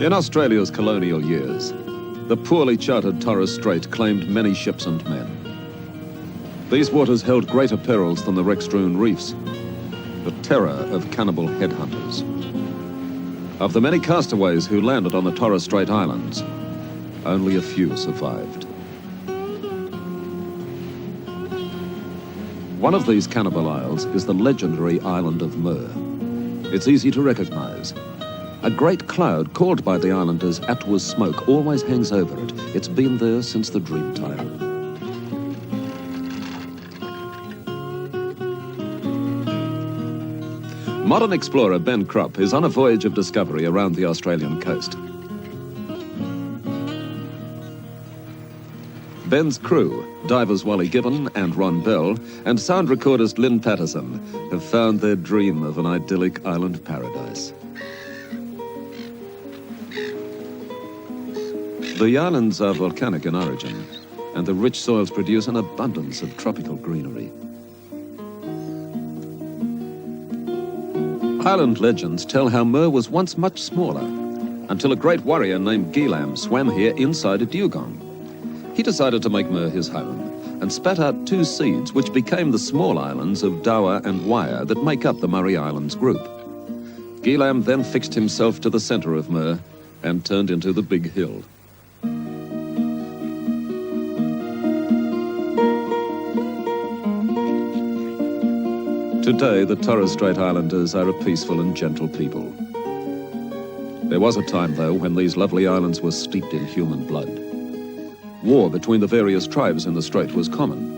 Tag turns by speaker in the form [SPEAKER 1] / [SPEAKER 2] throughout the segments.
[SPEAKER 1] In Australia's colonial years, the poorly charted Torres Strait claimed many ships and men. These waters held greater perils than the wreck-strewn reefs, the terror of cannibal headhunters. Of the many castaways who landed on the Torres Strait Islands, only a few survived. One of these cannibal isles is the legendary island of Muir. It's easy to recognize. A great cloud called by the islanders Atwa's Smoke always hangs over it. It's been there since the Dreamtime. Modern explorer Ben Cropp is on a voyage of discovery around the Australian coast. Ben's crew, divers Wally Gibbon and Ron Bell, and sound recordist Lynn Patterson, have found their dream of an idyllic island paradise. The islands are volcanic in origin, and the rich soils produce an abundance of tropical greenery. Island legends tell how Muir was once much smaller, until a great warrior named Gilam swam here inside a dugong. He decided to make Muir his home, and spat out two seeds which became the small islands of Dawa and Waya that make up the Murray Islands group. Gilam then fixed himself to the center of Muir and turned into the Big Hill. Today, the Torres Strait Islanders are a peaceful and gentle people. There was a time, though, when these lovely islands were steeped in human blood. War between the various tribes in the strait was common.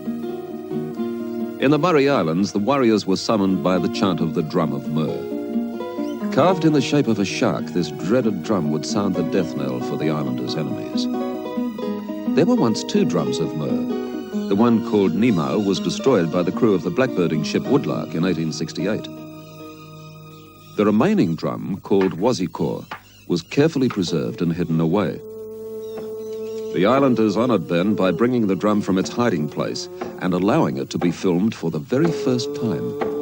[SPEAKER 1] In the Murray Islands, the warriors were summoned by the chant of the drum of Muir. Carved in the shape of a shark, this dreaded drum would sound the death knell for the islanders' enemies. There were once two drums of Muir. The one called Nemo was destroyed by the crew of the blackbirding ship Woodlark in 1868. The remaining drum, called Wazikor, was carefully preserved and hidden away. The islanders honored Ben by bringing the drum from its hiding place and allowing it to be filmed for the very first time.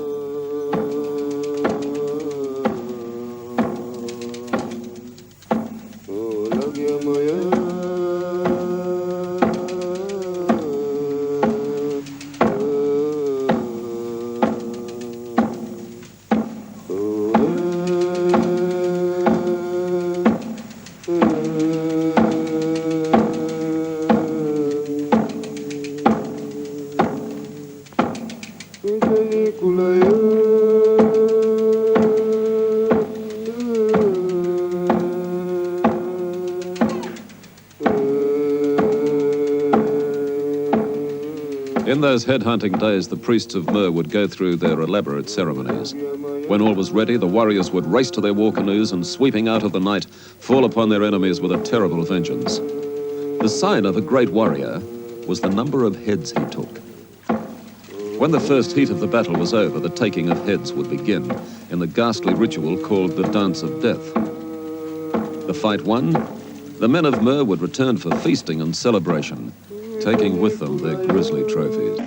[SPEAKER 1] In those headhunting days, the priests of Muir would go through their elaborate ceremonies. When all was ready, the warriors would race to their war canoes and, sweeping out of the night, fall upon their enemies with a terrible vengeance. The sign of a great warrior was the number of heads he took. When the first heat of the battle was over, the taking of heads would begin in the ghastly ritual called the Dance of Death. The fight won, the men of Muir would return for feasting and celebration, taking with them their grisly trophies.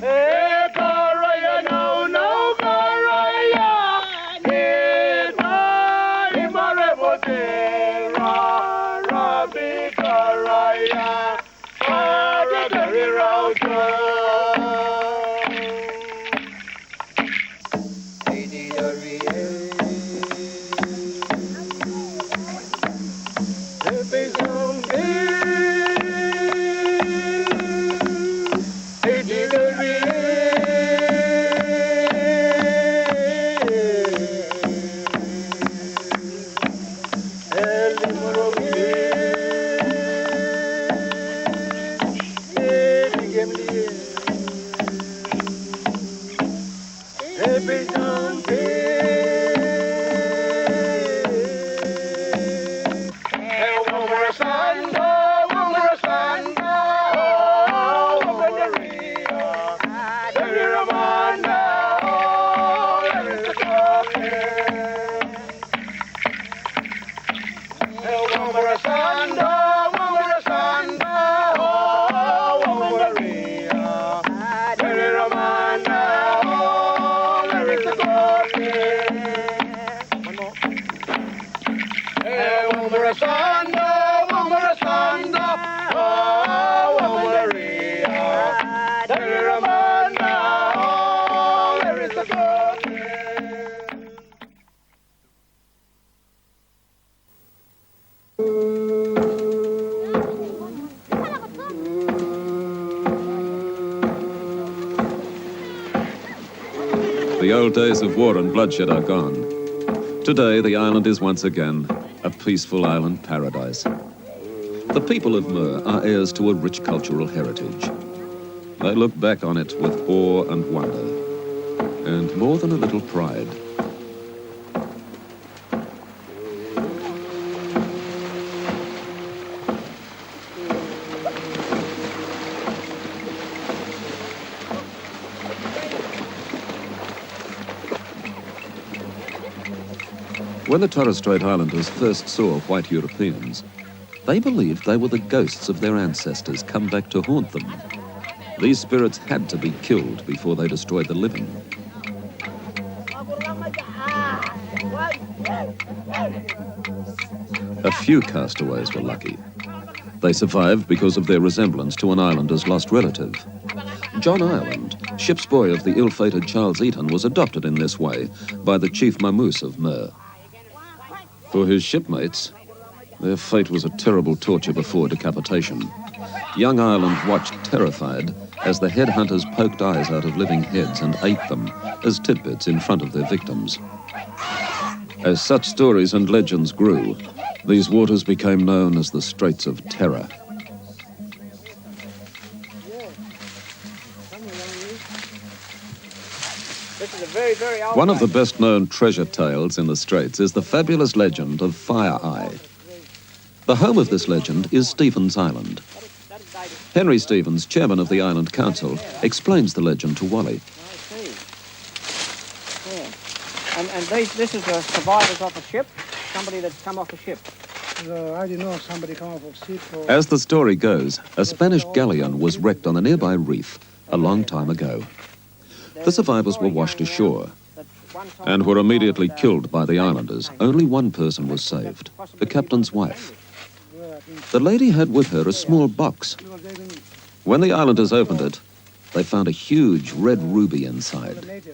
[SPEAKER 1] The old days of war and bloodshed are gone. Today, the island is once again a peaceful island paradise. The people of Mer are heirs to a rich cultural heritage. They look back on it with awe and wonder, and more than a little pride. When the Torres Strait Islanders first saw white Europeans, they believed they were the ghosts of their ancestors come back to haunt them. These spirits had to be killed before they destroyed the living. A few castaways were lucky. They survived because of their resemblance to an islander's lost relative. John Ireland, ship's boy of the ill-fated Charles Eaton, was adopted in this way by the chief Mamoose of Mer. For his shipmates, their fate was a terrible torture before decapitation. Young Ireland watched terrified as the headhunters poked eyes out of living heads and ate them as tidbits in front of their victims. As such stories and legends grew, these waters became known as the Straits of Terror. One of the best-known treasure tales in the Straits is the fabulous legend of Fire Eye. The home of this legend is Stevens Island. Henry Stevens, chairman of the Island Council, explains the legend to Wally.
[SPEAKER 2] And this is the survivors of a ship, somebody that's come off a ship.
[SPEAKER 3] I didn't know somebody come off a ship.
[SPEAKER 1] As the story goes, a Spanish galleon was wrecked on a nearby reef a long time ago. The survivors were washed ashore and were immediately killed by the islanders. Only one person was saved, the captain's wife. The lady had with her a small box. When the islanders opened it, they found a huge red ruby inside.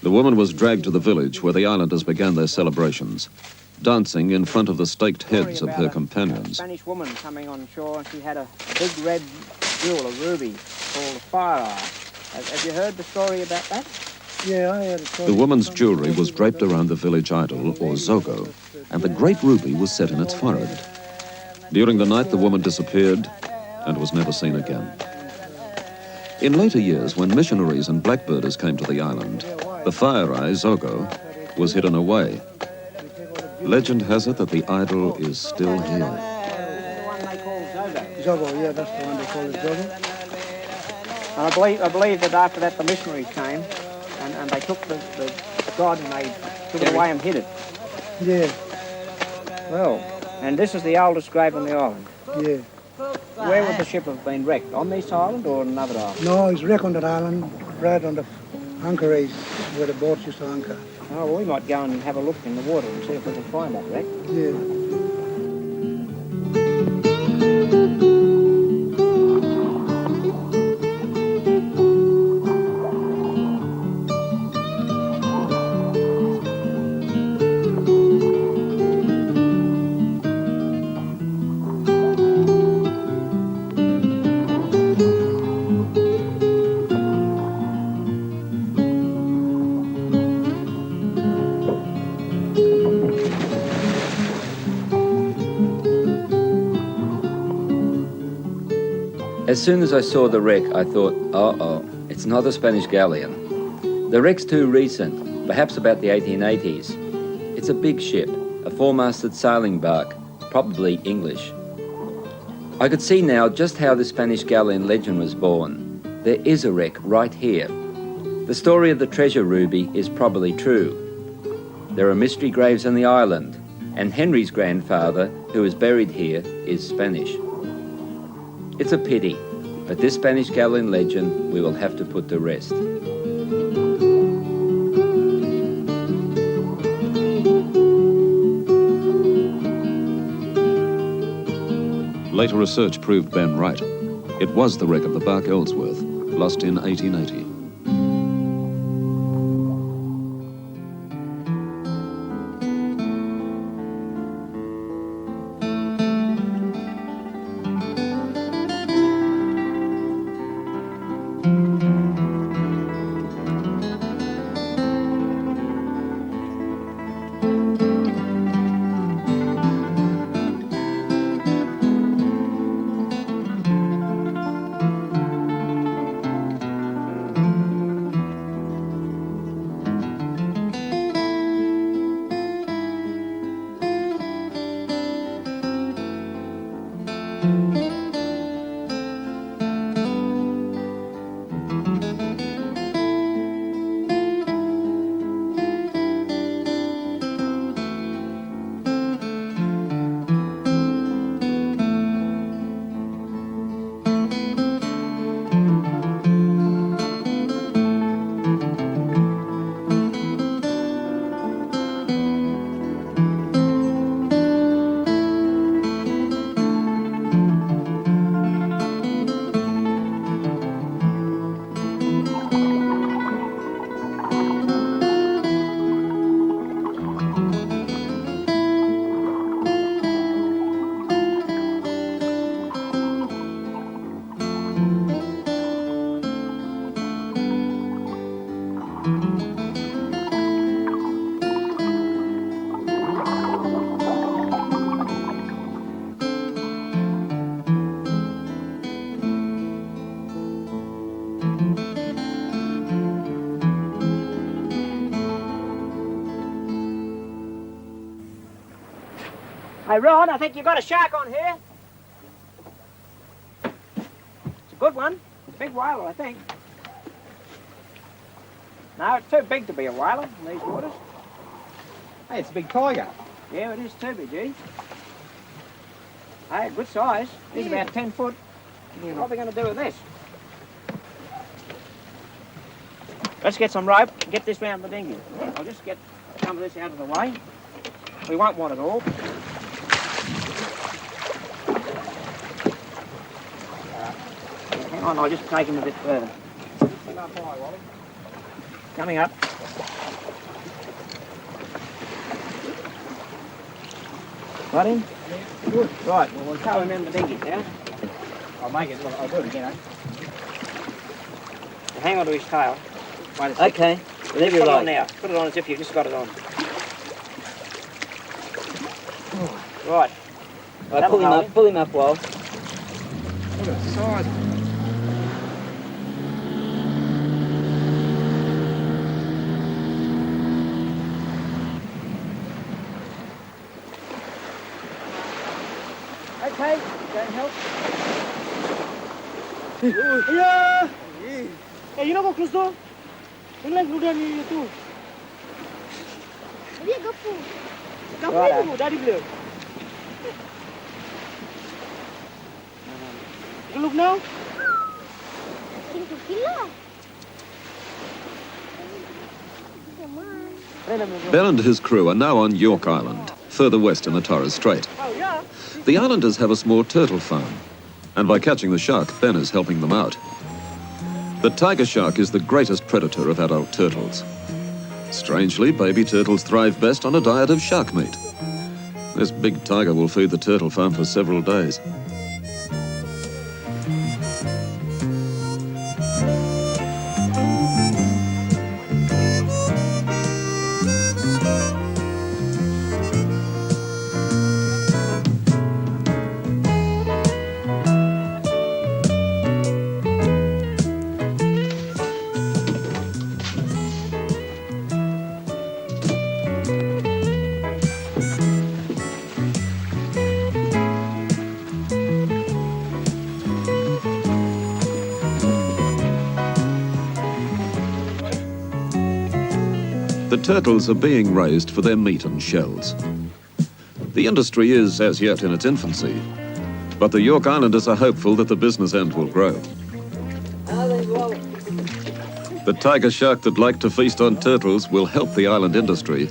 [SPEAKER 1] The woman was dragged to the village where the islanders began their celebrations, dancing in front of the staked heads of her companions.
[SPEAKER 2] A Spanish woman coming on shore, and she had a big red jewel, a ruby, called a Fire Eye. Have you heard the story about that?
[SPEAKER 3] Yeah, I heard the story.
[SPEAKER 1] The woman's jewelry was draped around the village idol, or zogo, and the great ruby was set in its forehead. During the night, the woman disappeared and was never seen again. In later years, when missionaries and blackbirders came to the island, the Fire Eye, zogo, was hidden away. Legend has it that the idol is still here.
[SPEAKER 2] The one they call zogo.
[SPEAKER 3] Zogo, yeah, that's the one they call it, Zogo.
[SPEAKER 2] And I believe that after that the missionaries came and they took the god and they took it away and hid it.
[SPEAKER 3] Yeah.
[SPEAKER 2] Well, and this is the oldest grave on the island.
[SPEAKER 3] Yeah.
[SPEAKER 2] Where would the ship have been wrecked? On this island or on another island?
[SPEAKER 3] No, it's wrecked on that island, right on the anchorage where the boats used to anchor.
[SPEAKER 2] Oh, well, we might go and have a look in the water and see if we can find that wreck.
[SPEAKER 3] Yeah.
[SPEAKER 4] As soon as I saw the wreck, I thought, uh-oh, it's not a Spanish galleon. The wreck's too recent, perhaps about the 1880s. It's a big ship, a four-masted sailing bark, probably English. I could see now just how the Spanish galleon legend was born. There is a wreck right here. The story of the treasure ruby is probably true. There are mystery graves on the island, and Henry's grandfather, who is buried here, is Spanish. It's a pity, but this Spanish galleon legend we will have to put to rest.
[SPEAKER 1] Later research proved Ben right. It was the wreck of the bark Ellsworth, lost in 1880.
[SPEAKER 2] Hey, Ron, I think you've got a shark on here. It's a good one. It's a big whaler, I think. No, it's too big to be a whaler in these waters.
[SPEAKER 5] Hey, it's a big tiger.
[SPEAKER 2] Yeah, it is too big, G. Hey, good size. He's about 10 foot. What are we going to do with this? Let's get some rope and get this round the dinghy. I'll just get some of this out of the way. We won't want it all. Hang on, I'll just take him a bit further. Coming up. Got him? Good. Right, well, we'll tow him in the dinghy now.
[SPEAKER 5] I'll make it. I'll do it again, eh?
[SPEAKER 2] Hang on to his tail. Wait a second.
[SPEAKER 4] Okay, whenever you
[SPEAKER 2] Put it on
[SPEAKER 4] like.
[SPEAKER 2] now. Put it on as if you've just got it on. Right.
[SPEAKER 4] Right, pull him up, Wal.
[SPEAKER 5] Look at the size.
[SPEAKER 2] Okay, go and help.
[SPEAKER 3] Yeah. Hey, you know what, Kristo? You like Luda ni tu?
[SPEAKER 6] Dia gapu.
[SPEAKER 2] Right,
[SPEAKER 3] Gapu, daddy blue. You look now?
[SPEAKER 6] Tinggal gila. Come on.
[SPEAKER 1] Ben and his crew are now on York Island, further west in the Torres Strait.
[SPEAKER 3] Oh, yeah.
[SPEAKER 1] The islanders have a small turtle farm, and by catching the shark, Ben is helping them out. The tiger shark is the greatest predator of adult turtles. Strangely, baby turtles thrive best on a diet of shark meat. This big tiger will feed the turtle farm for several days. The turtles are being raised for their meat and shells. The industry is as yet in its infancy, but the York Islanders are hopeful that the business end will grow. The tiger shark that liked to feast on turtles will help the island industry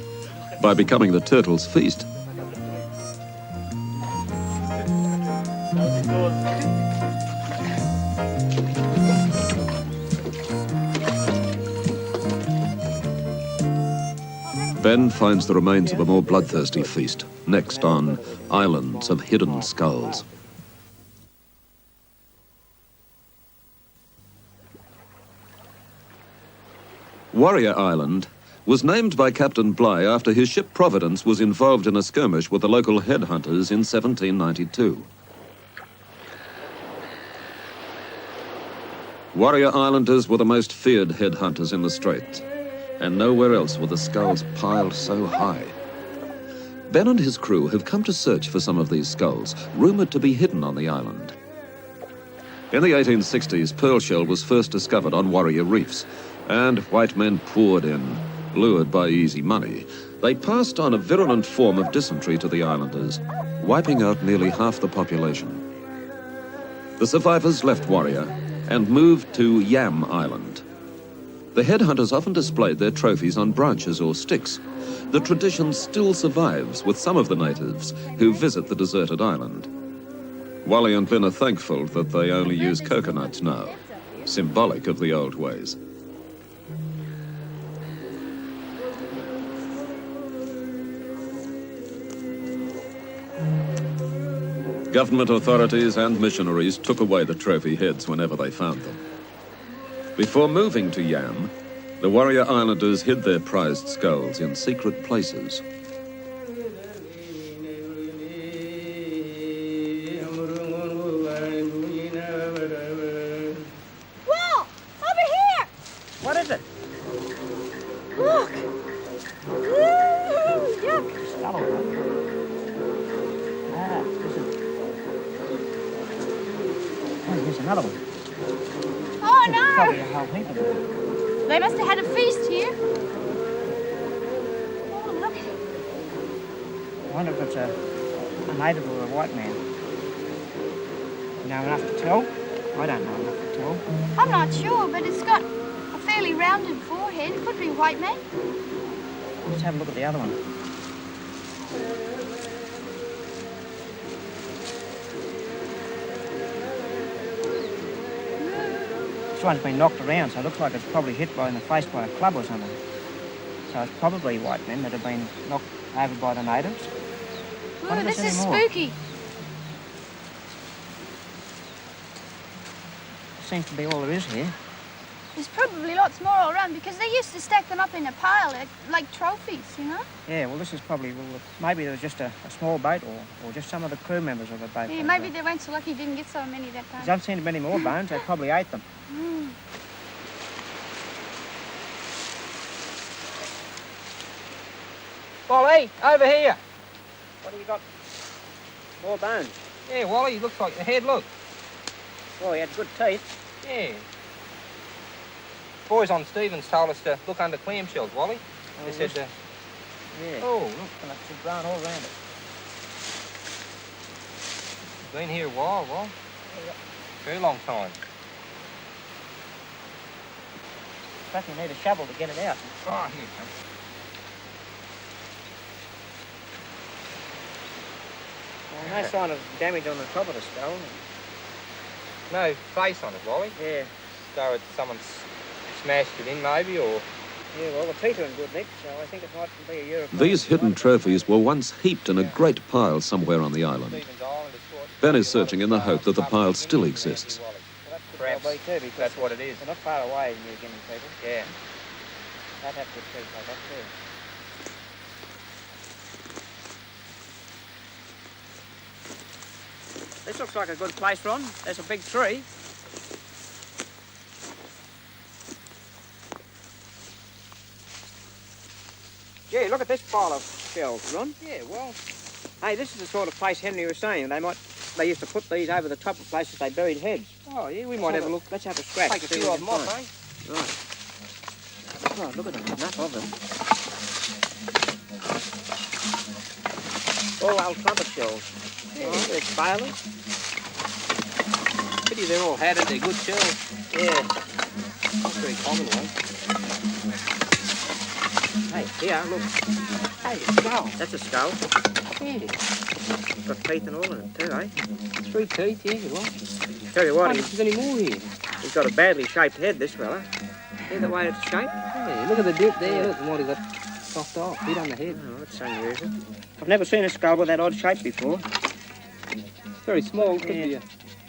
[SPEAKER 1] by becoming the turtles' feast. Ben finds the remains of a more bloodthirsty feast, next on Islands of Hidden Skulls. Warrior Island was named by Captain Bligh after his ship Providence was involved in a skirmish with the local Headhunters in 1792. Warrior Islanders were the most feared headhunters in the Straits, and nowhere else were the skulls piled so high. Ben and his crew have come to search for some of these skulls, rumoured to be hidden on the island. In the 1860s, pearl shell was first discovered on Warrior Reefs, and white men poured in, lured by easy money. They passed on a virulent form of dysentery to the islanders, wiping out nearly half the population. The survivors left Warrior and moved to Yam Island. The headhunters often displayed their trophies on branches or sticks. The tradition still survives with some of the natives who visit the deserted island. Wally and Ben are thankful that they only use coconuts now, symbolic of the old ways. Government authorities and missionaries took away the trophy heads whenever they found them. Before moving to Yam, the Warrior Islanders hid their prized skulls in secret places.
[SPEAKER 6] Whoa! Over here!
[SPEAKER 2] What is it?
[SPEAKER 6] Look! Woo! Look!
[SPEAKER 2] another one.
[SPEAKER 6] Oh
[SPEAKER 2] Probably
[SPEAKER 6] no!
[SPEAKER 2] a whole heap of them.
[SPEAKER 6] They must have had a feast here. Oh, look.
[SPEAKER 2] I wonder if it's a native or a white man. You know enough to tell? I don't know enough to tell.
[SPEAKER 6] I'm not sure, but it's got a fairly rounded forehead. It could be a white man.
[SPEAKER 2] Let's have a look at the other one. This one's been knocked around, so it looks like it's probably hit in the face by a club or something. So it's probably white men that have been knocked over by the natives.
[SPEAKER 6] Ooh, this is spooky.
[SPEAKER 2] Seems to be all there is here.
[SPEAKER 6] There's probably lots more all around because they used to stack them up in a pile like trophies, you know?
[SPEAKER 2] Yeah, well, this is probably, maybe there was just a small boat or just some of the crew members of the boat.
[SPEAKER 6] Yeah, maybe they weren't so lucky didn't get so many that time.
[SPEAKER 2] There haven't seen many more bones. They probably ate them.
[SPEAKER 6] Mm.
[SPEAKER 5] Wally, over here.
[SPEAKER 2] What have you got? More bones?
[SPEAKER 5] Yeah, Wally, looks like the head, look.
[SPEAKER 2] Oh, he had good teeth.
[SPEAKER 5] Yeah. Boys on Stevens told us to look under clamshells, Wally. They said to...
[SPEAKER 2] Yeah.
[SPEAKER 5] Oh, look.
[SPEAKER 2] And it's grown all around it.
[SPEAKER 5] Been here a while, Wal. Very long time.
[SPEAKER 2] Perhaps you need a shovel to get it out.
[SPEAKER 5] Oh, here it comes.
[SPEAKER 2] Well, no sign of damage on the top of the skull.
[SPEAKER 5] No face on it, Wally.
[SPEAKER 2] Yeah.
[SPEAKER 5] So someone's smashed it in, maybe, or...
[SPEAKER 2] Yeah, well, the teeth are in good nick, so I think it might be a European.
[SPEAKER 1] These hidden trophies were once heaped in a great pile somewhere on the island.
[SPEAKER 5] Stevens Island is what...
[SPEAKER 1] Ben is searching in the hope that the pile still exists.
[SPEAKER 2] Well, that could
[SPEAKER 5] Perhaps
[SPEAKER 2] well be too, because
[SPEAKER 5] that's what it is.
[SPEAKER 2] they're not far away, New Guinea people.
[SPEAKER 5] Yeah.
[SPEAKER 2] They'd have good teeth like that too. This looks like a good place, Ron. There's a big tree. Gee, look at this pile of shells, Ron.
[SPEAKER 5] Yeah, well...
[SPEAKER 2] Hey, this is the sort of place Henry was saying. They used to put these over the top of places they buried heads.
[SPEAKER 5] Oh, yeah, we might have a look.
[SPEAKER 2] Let's have a scratch.
[SPEAKER 5] Take a
[SPEAKER 2] see
[SPEAKER 5] few
[SPEAKER 2] what
[SPEAKER 5] of
[SPEAKER 2] we
[SPEAKER 5] them
[SPEAKER 2] can
[SPEAKER 5] off,
[SPEAKER 2] find.
[SPEAKER 5] eh?
[SPEAKER 2] Right. Oh, look at them. Enough of them. All old trumpet shells.
[SPEAKER 5] Yeah.
[SPEAKER 2] Oh, there's failures.
[SPEAKER 5] Pity they're all hatted. They're good shells.
[SPEAKER 2] Yeah.
[SPEAKER 5] Not very common ones.
[SPEAKER 2] Hey, here, look.
[SPEAKER 5] Hey, a skull.
[SPEAKER 2] That's a skull.
[SPEAKER 5] Yeah.
[SPEAKER 2] It's got teeth and all in it too, eh?
[SPEAKER 5] 3 teeth, yeah, well.
[SPEAKER 2] Tell you
[SPEAKER 5] I
[SPEAKER 2] what,
[SPEAKER 5] wonder if there's any more here.
[SPEAKER 2] he's got a badly shaped head, this fella. See the way it's shaped?
[SPEAKER 5] Yeah, look at the dip there. Look, what he got chopped off. Hit on the head.
[SPEAKER 2] Oh, that's unusual. I've never seen a skull with that odd shape before.
[SPEAKER 5] It's very small. Could be a... You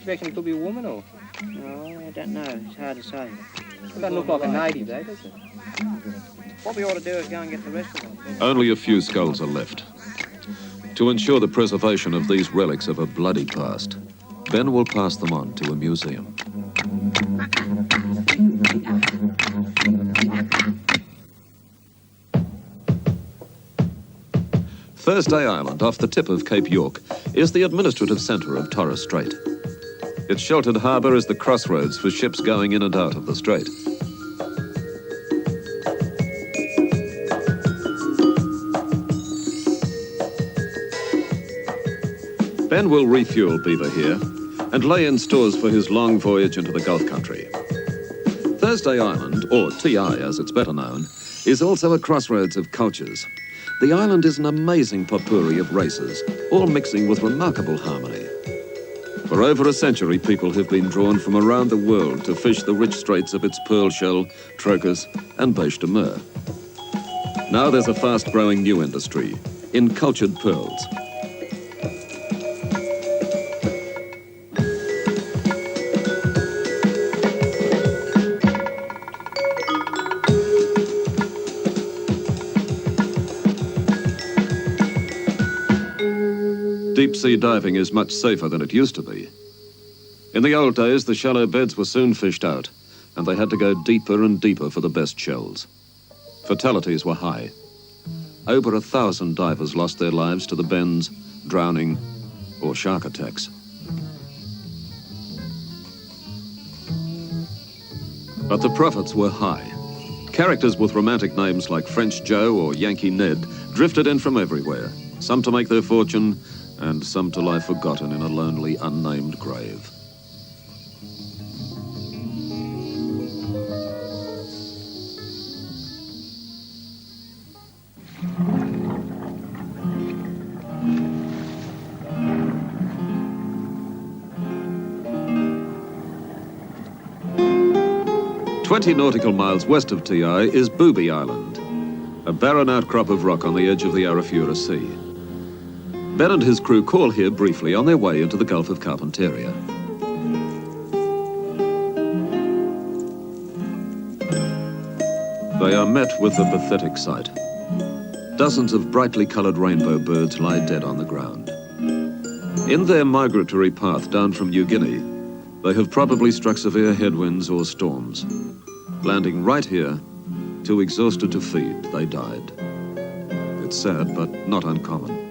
[SPEAKER 5] reckon it could be a woman, or...?
[SPEAKER 2] No, I don't know. It's hard to say.
[SPEAKER 5] It doesn't look like a native, though, does it?
[SPEAKER 2] What we ought to do is go and get the rest of them.
[SPEAKER 1] Only a few skulls are left. To ensure the preservation of these relics of a bloody past, Ben will pass them on to a museum. Thursday Island, off the tip of Cape York, is the administrative centre of Torres Strait. Its sheltered harbour is the crossroads for ships going in and out of the strait. Ben will refuel Beaver here and lay in stores for his long voyage into the Gulf country. Thursday Island, or TI as it's better known, is also a crossroads of cultures. The island is an amazing potpourri of races, all mixing with remarkable harmony. For over a century, people have been drawn from around the world to fish the rich straits of its pearl shell, trochus, and beche de mer. Now there's a fast-growing new industry in cultured pearls. Deep-sea diving is much safer than it used to be. In the old days, the shallow beds were soon fished out, and they had to go deeper and deeper for the best shells. Fatalities were high. Over 1,000 divers lost their lives to the bends, drowning, or shark attacks. But the profits were high. Characters with romantic names like French Joe or Yankee Ned drifted in from everywhere, some to make their fortune, and some to lie forgotten in a lonely, unnamed grave. "20 nautical miles west of TI is Booby Island, a barren outcrop of rock on the edge of the Arafura Sea. Ben and his crew call here briefly on their way into the Gulf of Carpentaria. They are met with a pathetic sight. Dozens of brightly coloured rainbow birds lie dead on the ground. In their migratory path down from New Guinea, they have probably struck severe headwinds or storms. Landing right here, too exhausted to feed, they died. It's sad, but not uncommon.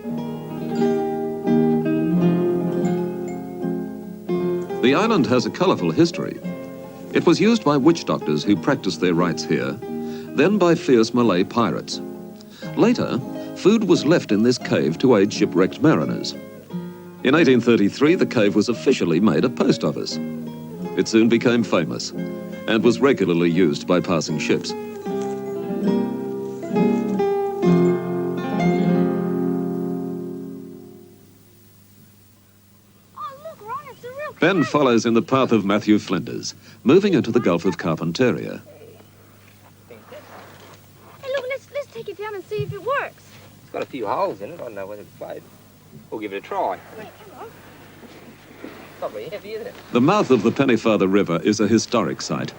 [SPEAKER 1] The island has a colourful history. It was used by witch doctors who practiced their rites here, then by fierce Malay pirates. Later, food was left in this cave to aid shipwrecked mariners. In 1833, the cave was officially made a post office. It soon became famous and was regularly used by passing ships. Ben follows in the path of Matthew Flinders, moving into the Gulf of Carpentaria.
[SPEAKER 6] Hey, look, let's take it down and see if it works.
[SPEAKER 5] It's got a few holes in it. I don't know whether it's made. We'll give it a try.
[SPEAKER 6] Wait, hang on.
[SPEAKER 5] It's not very heavy, isn't it?
[SPEAKER 1] The mouth of the Pennefather River is a historic site.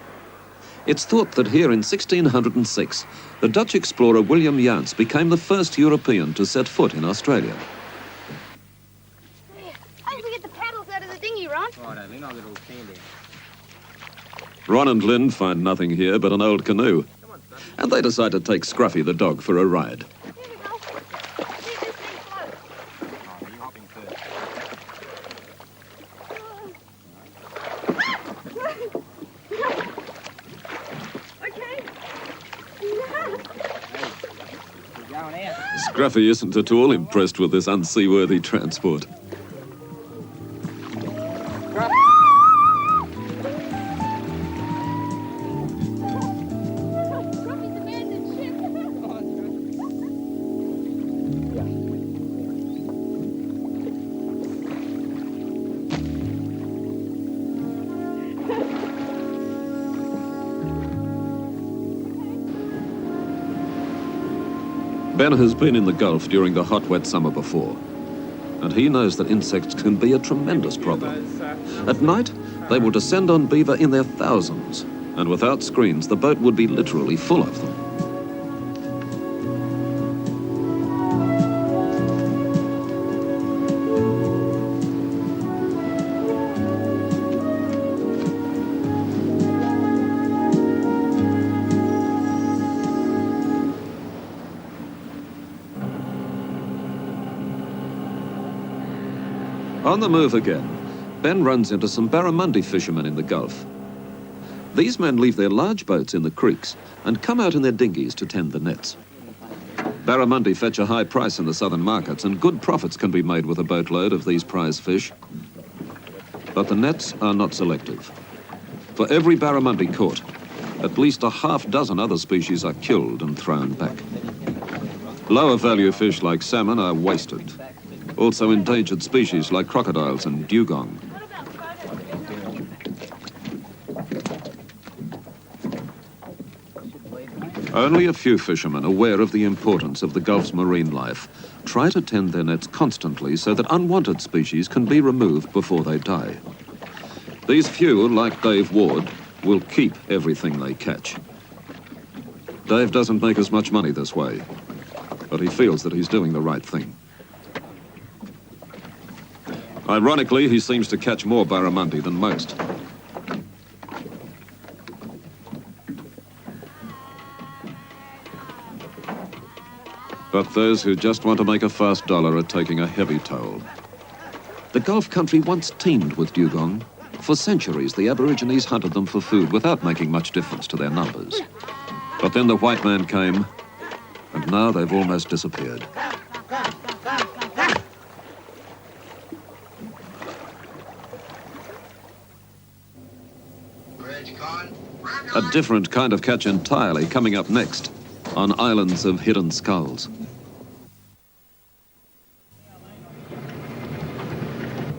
[SPEAKER 1] It's thought that here in 1606, the Dutch explorer William Jans became the first European to set foot in Australia.
[SPEAKER 6] I think we get the paddles out of the dinghy, Ron.
[SPEAKER 5] Right, I'll get all sandy.
[SPEAKER 1] Ron and Lynn find nothing here but an old canoe, and they decide to take Scruffy the dog for a ride.
[SPEAKER 6] Here we go. See if this thing floats.
[SPEAKER 5] Oh, you hopping first.
[SPEAKER 6] Okay.
[SPEAKER 5] We're going out.
[SPEAKER 1] Scruffy isn't at all impressed with this unseaworthy transport.
[SPEAKER 6] Scruffy's abandoned ship.
[SPEAKER 1] Ben has been in the Gulf during the hot, wet summer before, and he knows that insects can be a tremendous problem. At night, they will descend on beaver in their thousands, and without screens, the boat would be literally full of them. On the move again, Ben runs into some barramundi fishermen in the Gulf. These men leave their large boats in the creeks and come out in their dinghies to tend the nets. Barramundi fetch a high price in the southern markets, and good profits can be made with a boatload of these prize fish. But the nets are not selective. For every barramundi caught, at least a half dozen other species are killed and thrown back. Lower value fish like salmon are wasted. Also endangered species like crocodiles and dugong. Only a few fishermen aware of the importance of the Gulf's marine life try to tend their nets constantly so that unwanted species can be removed before they die. These few, like Dave Ward, will keep everything they catch. Dave doesn't make as much money this way, but he feels that he's doing the right thing. Ironically, he seems to catch more barramundi than most. But those who just want to make a fast dollar are taking a heavy toll. The Gulf country once teemed with dugong, For centuries, the Aborigines hunted them for food without making much difference to their numbers. But then the white man came, and now they've almost disappeared. A different kind of catch entirely coming up next on Islands of Hidden Skulls.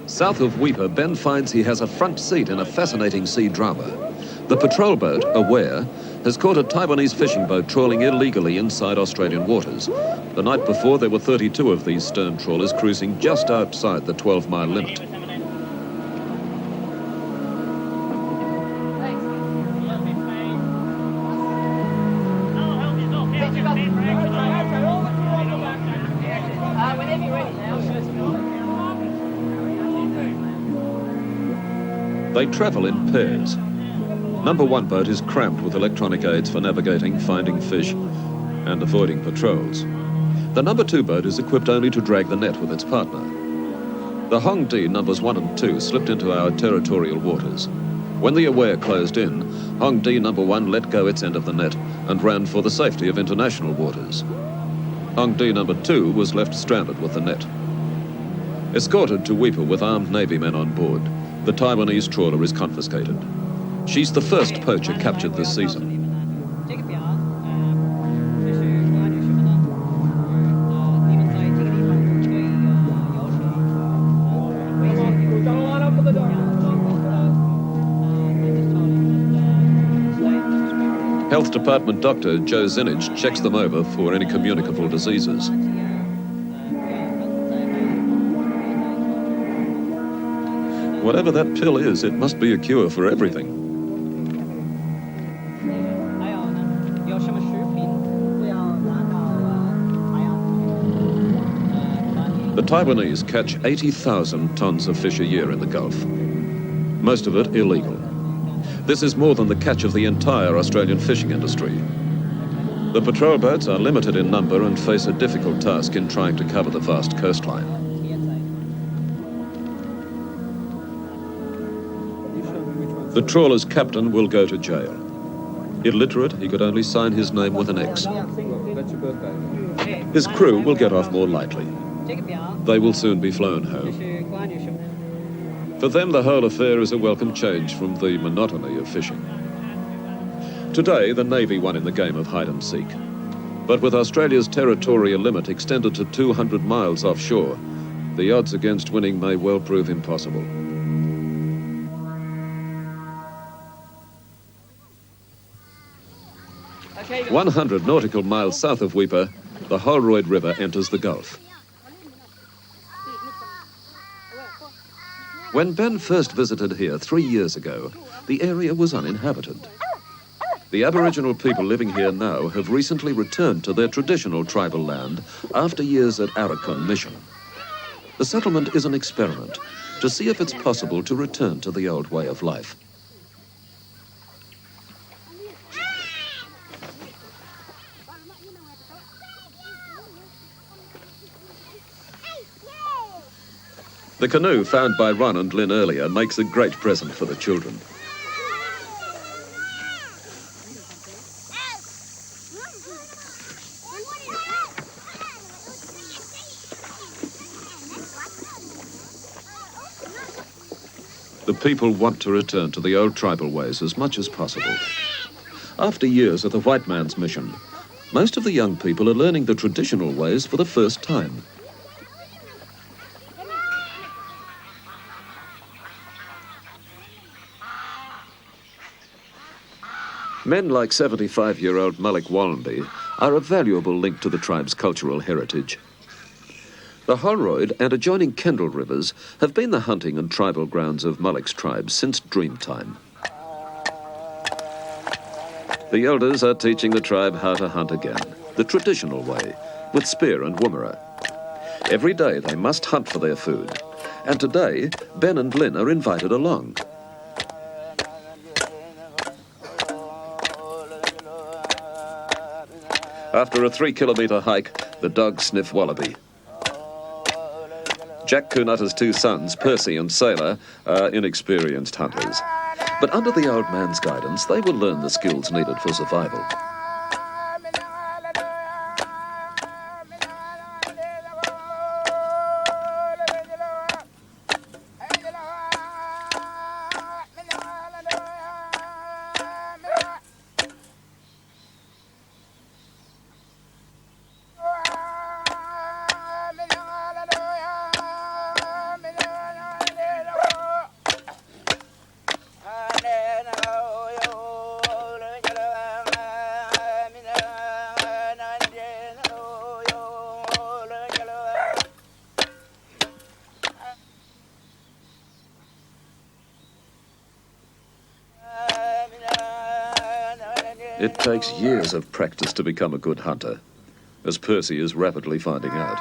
[SPEAKER 1] South of Weipa, Ben finds he has a front seat in a fascinating sea drama. The patrol boat, Aware, has caught a Taiwanese fishing boat trawling illegally inside Australian waters. The night before, there were 32 of these stern trawlers cruising just outside the 12-mile limit. They travel in pairs. Number 1 boat is crammed with electronic aids for navigating, finding fish, and avoiding patrols. The number 2 boat is equipped only to drag the net with its partner. The Hong Di numbers 1 and 2 slipped into our territorial waters. When the Aware closed in, Hong Di number 1 let go its end of the net and ran for the safety of international waters. Hong Di number 2 was left stranded with the net. Escorted to Weipa with armed Navy men on board, the Taiwanese trawler is confiscated. She's the first poacher captured this season. Health Department Doctor Joe Zinich checks them over for any communicable diseases. Whatever that pill is, it must be a cure for everything. The Taiwanese catch 80,000 tons of fish a year in the Gulf, most of it illegal. This is more than the catch of the entire Australian fishing industry. The patrol boats are limited in number and face a difficult task in trying to cover the vast coastline. The trawler's captain will go to jail. Illiterate, he could only sign his name with an X. His crew will get off more lightly. They will soon be flown home. For them, the whole affair is a welcome change from the monotony of fishing. Today, the Navy won in the game of hide and seek. But with Australia's territorial limit extended to 200 miles offshore, the odds against winning may well prove impossible. 100 nautical miles south of Weipa, the Holroyd River enters the Gulf. When Ben first visited here 3 years ago, the area was uninhabited. The Aboriginal people living here now have recently returned to their traditional tribal land after years at Arakun Mission. The settlement is an experiment to see if it's possible to return to the old way of life. The canoe found by Ron and Lynn earlier makes a great present for the children. The people want to return to the old tribal ways as much as possible. After years of the white man's mission, most of the young people are learning the traditional ways for the first time. Men like 75-year-old Malik Wallaby are a valuable link to the tribe's cultural heritage. The Holroyd and adjoining Kendall rivers have been the hunting and tribal grounds of Malik's tribe since Dreamtime. The elders are teaching the tribe how to hunt again, the traditional way, with spear and woomera. Every day they must hunt for their food, and today Ben and Lynn are invited along. After a 3-kilometre hike, the dogs sniff wallaby. Jack Kunuta's two sons, Percy and Sailor, are inexperienced hunters. But under the old man's guidance, they will learn the skills needed for survival. It takes years of practice to become a good hunter, as Percy is rapidly finding out.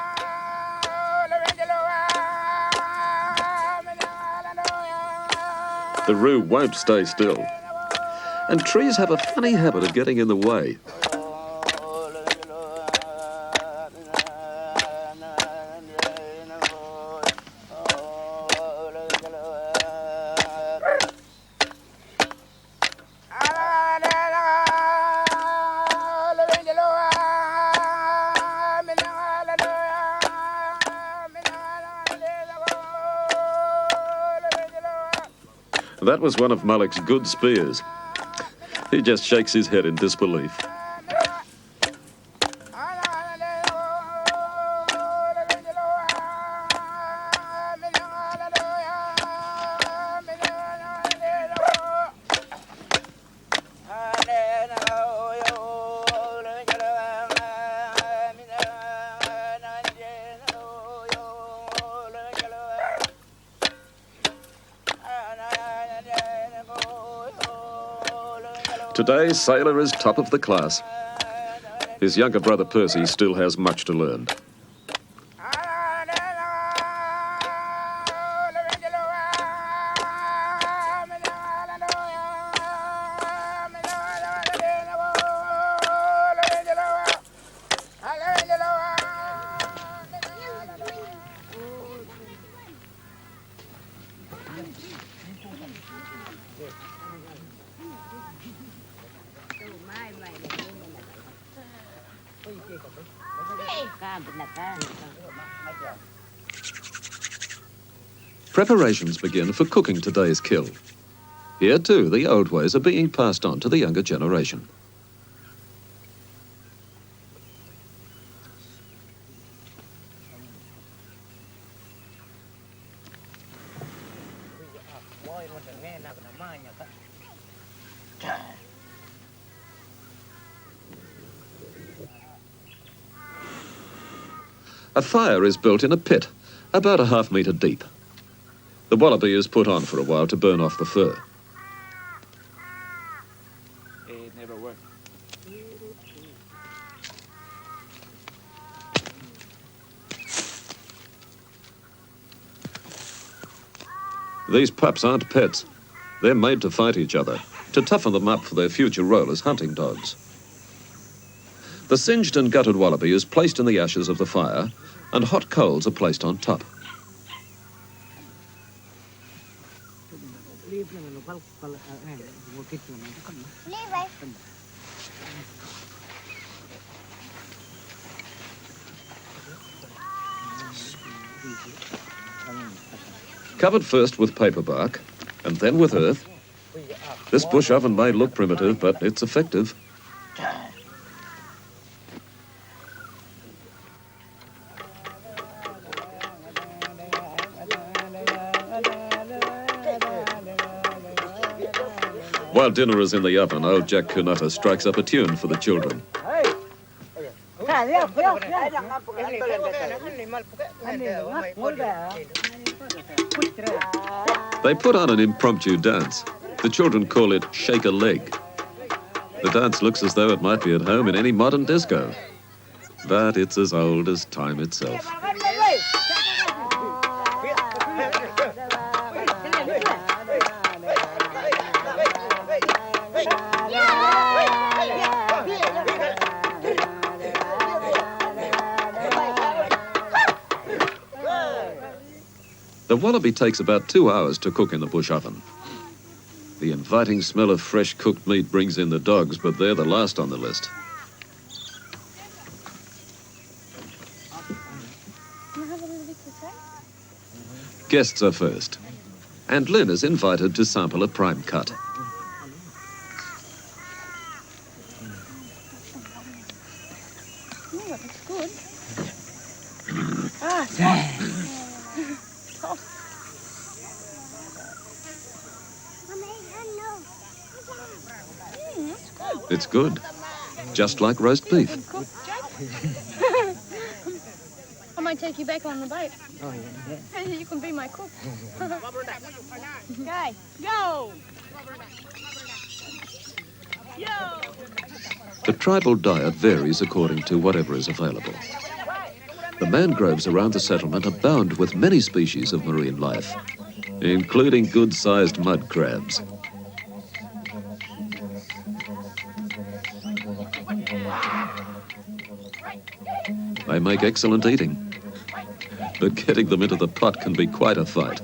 [SPEAKER 1] The roo won't stay still, and trees have a funny habit of getting in the way. That was one of Mullock's good spears. He just shakes his head in disbelief. Today, Sailor is top of the class. His younger brother Percy still has much to learn. Preparations begin for cooking today's kill. Here too, the old ways are being passed on to the younger generation. A fire is built in a pit, about a half-metre deep. The wallaby is put on for a while to burn off the fur.
[SPEAKER 5] It never worked.
[SPEAKER 1] These pups aren't pets. They're made to fight each other, to toughen them up for their future role as hunting dogs. The singed and gutted wallaby is placed in the ashes of the fire, and hot coals are placed on top. Covered first with paper bark, and then with earth. This bush oven may look primitive, but it's effective. While dinner is in the oven, old Jack Kunuta strikes up a tune for the children. They put on an impromptu dance. The children call it Shake a Leg. The dance looks as though it might be at home in any modern disco, but it's as old as time itself. The wallaby takes about 2 hours to cook in the bush oven. The inviting smell of fresh cooked meat brings in the dogs, but they're the last on the list.
[SPEAKER 6] Can I have a little bit to taste?
[SPEAKER 1] Guests are first, and Lynn is invited to sample a prime cut.
[SPEAKER 6] Oh, that looks good.
[SPEAKER 1] It's good, just like roast beef.
[SPEAKER 6] I might take you back on the boat.
[SPEAKER 2] Oh, yeah.
[SPEAKER 6] You can be my cook. Okay, go!
[SPEAKER 1] The tribal diet varies according to whatever is available. The mangroves around the settlement abound with many species of marine life, including good-sized mud crabs. They make excellent eating, but getting them into the pot can be quite a fight.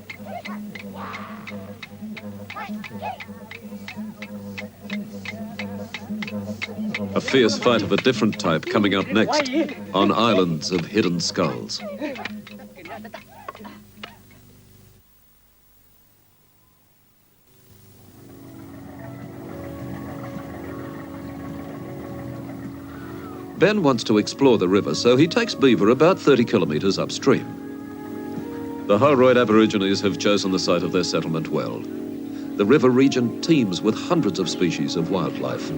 [SPEAKER 1] A fierce fight of a different type coming up next on Islands of Hidden Skulls. Ben wants to explore the river, so he takes Beaver about 30 kilometres upstream. The Holroyd Aborigines have chosen the site of their settlement well. The river region teems with hundreds of species of wildlife.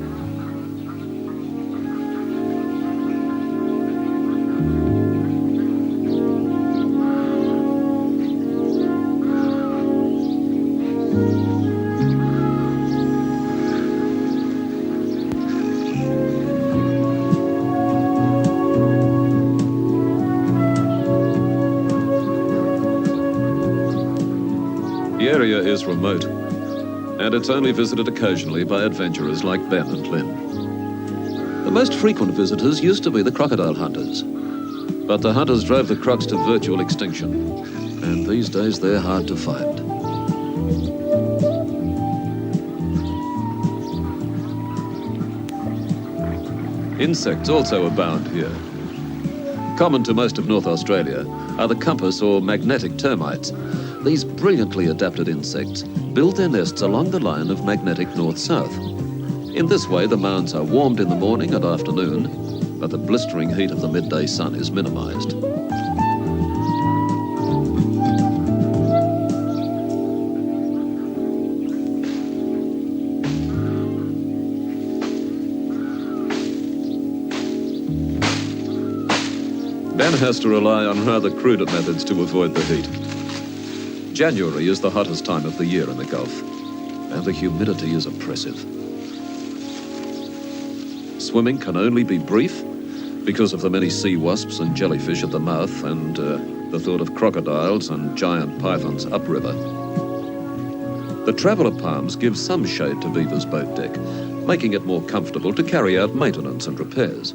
[SPEAKER 1] The area is remote, and it's only visited occasionally by adventurers like Ben and Lynn. The most frequent visitors used to be the crocodile hunters, but the hunters drove the crocs to virtual extinction, and these days they're hard to find. Insects also abound here. Common to most of North Australia are the compass or magnetic termites. These brilliantly adapted insects build their nests along the line of magnetic north-south. In this way, the mounds are warmed in the morning and afternoon, but the blistering heat of the midday sun is minimized. Ben has to rely on rather cruder methods to avoid the heat. January is the hottest time of the year in the Gulf, and the humidity is oppressive. Swimming can only be brief because of the many sea wasps and jellyfish at the mouth and the thought of crocodiles and giant pythons upriver. The traveller palms give some shade to Beaver's boat deck, making it more comfortable to carry out maintenance and repairs.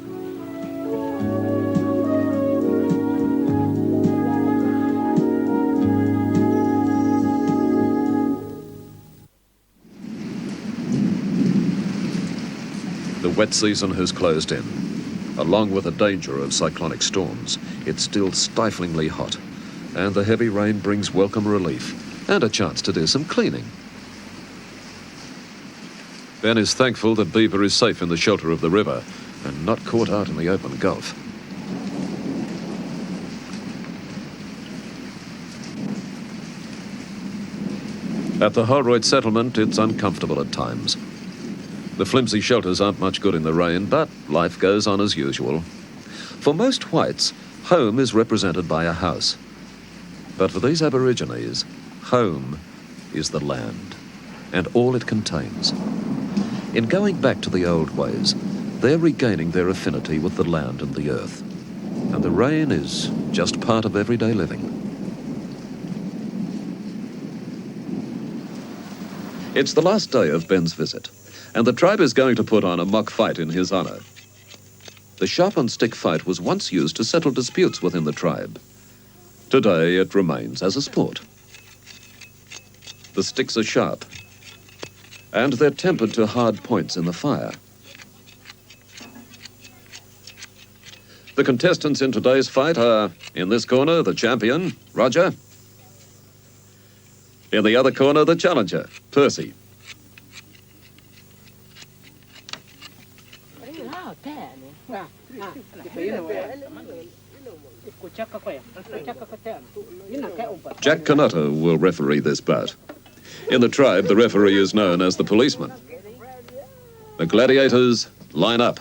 [SPEAKER 1] The wet season has closed in. Along with the danger of cyclonic storms, it's still stiflingly hot, and the heavy rain brings welcome relief and a chance to do some cleaning. Ben is thankful that Beaver is safe in the shelter of the river and not caught out in the open Gulf. At the Holroyd settlement, it's uncomfortable at times. The flimsy shelters aren't much good in the rain, but life goes on as usual. For most whites, home is represented by a house. But for these Aborigines, home is the land, and all it contains. In going back to the old ways, they're regaining their affinity with the land and the earth. And the rain is just part of everyday living. It's the last day of Ben's visit, and the tribe is going to put on a mock fight in his honor. The sharp-on-stick fight was once used to settle disputes within the tribe. Today it remains as a sport. The sticks are sharp, and they're tempered to hard points in the fire. The contestants in today's fight are, in this corner, the champion, Roger. In the other corner, the challenger, Percy. Jack Canotto will referee this bout. In the tribe, the referee is known as the policeman. The gladiators line up.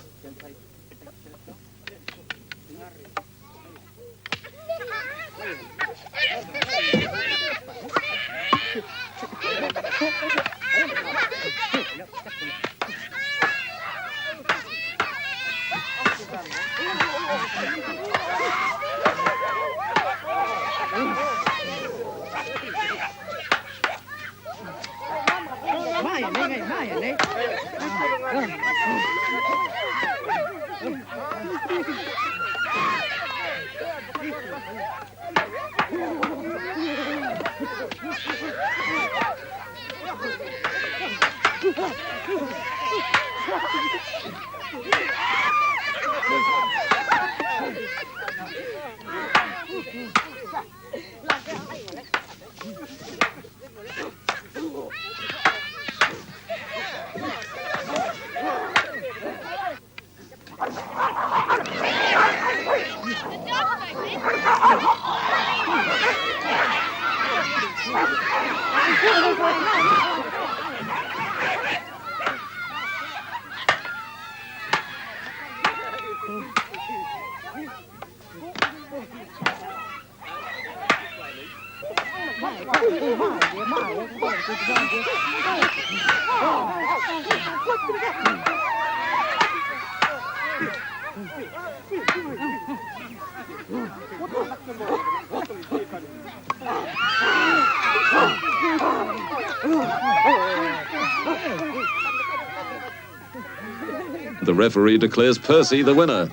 [SPEAKER 1] The referee declares Percy the winner.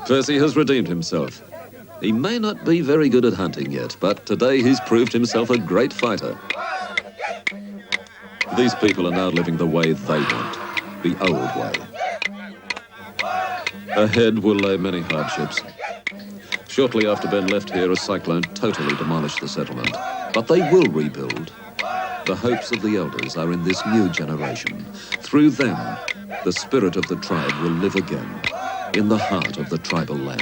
[SPEAKER 1] Percy has redeemed himself. He may not be very good at hunting yet, but today he's proved himself a great fighter. These people are now living the way they want, the old way. Ahead will lay many hardships. Shortly after Ben left here, a cyclone totally demolished the settlement. But they will rebuild. The hopes of the elders are in this new generation. Through them, the spirit of the tribe will live again in the heart of the tribal land.